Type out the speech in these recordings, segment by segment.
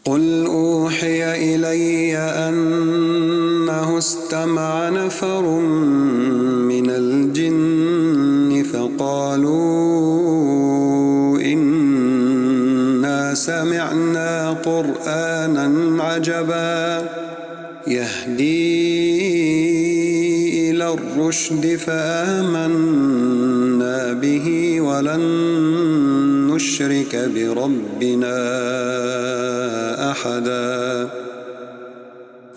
قل أوحي إلي أنه استمع نفر من الجن فقالوا إنا سمعنا قرآنا عجبا يهدي إلى الرشد فآمنا به ولن نشرك بربنا أحدا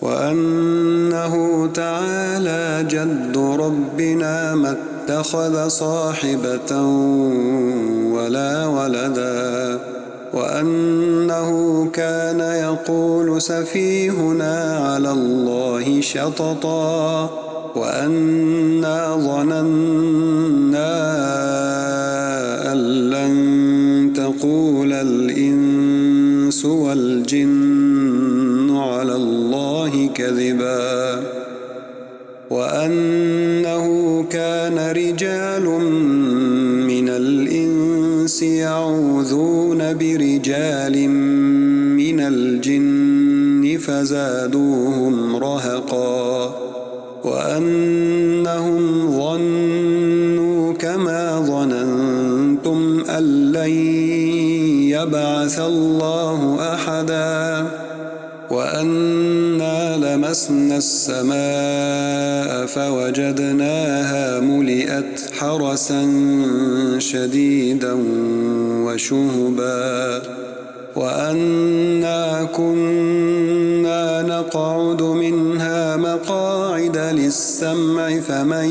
وأنه تعالى جد ربنا ما اتخذ صاحبة ولا ولدا وأنه كان يقول سفيهنا على الله شططا وأنا ظننا أن لن تقول الإنس والجن على الله كذبا وأنه كان رجال من الإنس يعوذون برجال من الجن فزادوهم رهقا وأنهم ظنوا كما ظننتم أن لن يبعث الله أحدا وأنا لمسنا السماء فوجدناها ملئت حرسا شديدا وشهبا وأنا كنا نقعد منها مقاعد للسمع فمن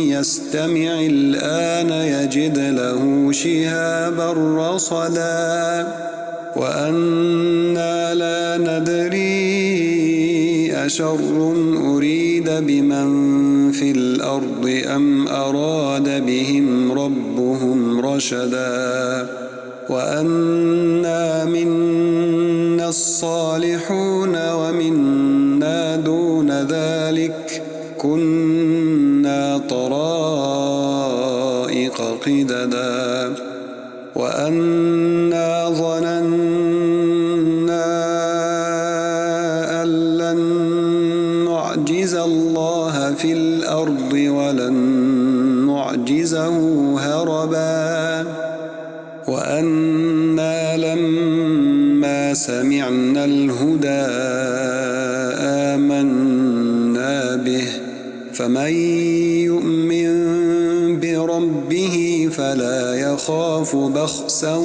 يستمع الآن يجد له شهابا رصدا وأنا لا ندري أشر أريد بمن في الأرض أم أراد بهم ربهم رشدا وأنا منا الصالحون ومنا دون ذلك كنا طرائق قددا وأنا ظننا أن لن نعجز الله في الأرض ولن نعجزه هربا وأنا لما سمعنا الهدى آمنا به فمن يؤمن بربه فلا يخاف بخسا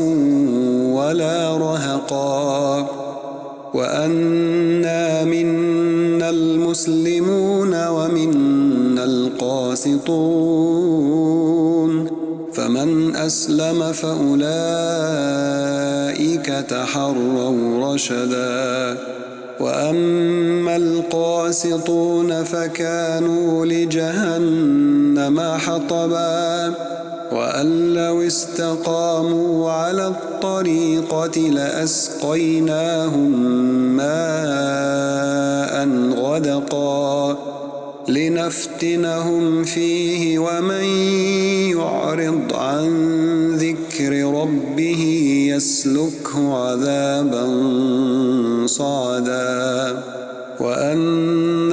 ولا رهقا وأنا منا المسلمون ومنا القاسطون فمن أسلم فأولئك تحروا رشدا وأما القاسطون فكانوا لجهنم حطبا وأن لو استقاموا على الطريقة لأسقيناهم ماء غدقا لنفتنهم فيه ومن يعرض عن ذكر ربه يسلكه عذابا صعدا وأن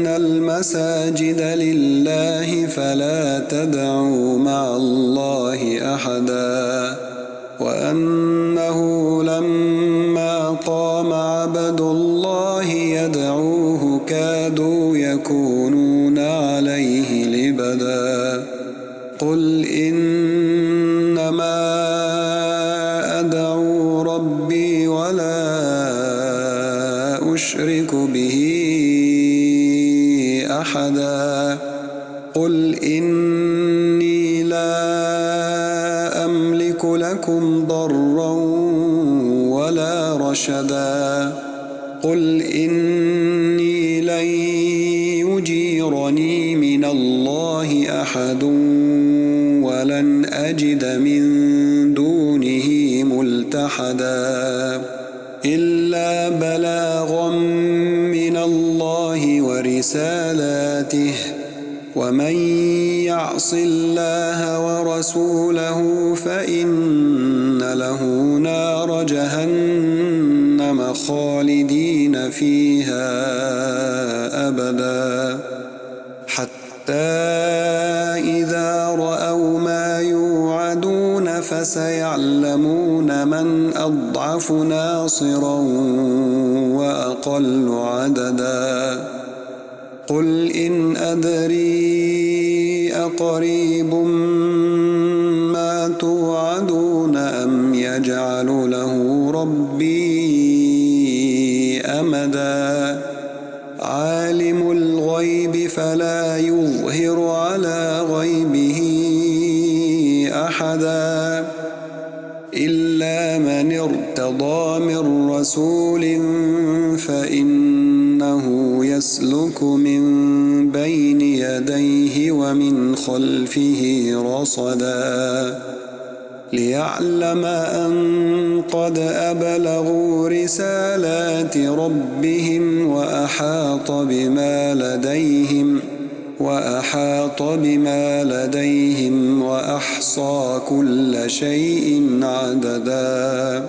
المساجد لله فلا تدعوا مع الله أحدا وأنه لما قام عبد الله يدعوه كادوا يكونون عليه لبدا قل إنما أدعو ربي ولا أشرك به أحدا قل إني لا أملك لكم ضرا ولا رشدا قل إني لن يجيرني من الله أحد ولن أجد من دونه ملتحدا إلا بلاغا من الله ورسالاته ومن يعص الله ورسوله فإن له نار جهنم خالدين فيها أبدا حتى إذا رأوا ما يوعدون فسيعلمون من أضعف ناصرا وأقل عددا قل إن أدري أقريب ما توعدون أم يجعل له ربي أمدا عالم الغيب فلا يظهر على غيبه أحدا إلا من ارتضى من رسول فإنه يسلك من بين يديه ومن خلفه رصدا ليعلم أن قد أبلغوا رسالات ربهم وأحاط بما لديهم وأحصى كل شيء عددا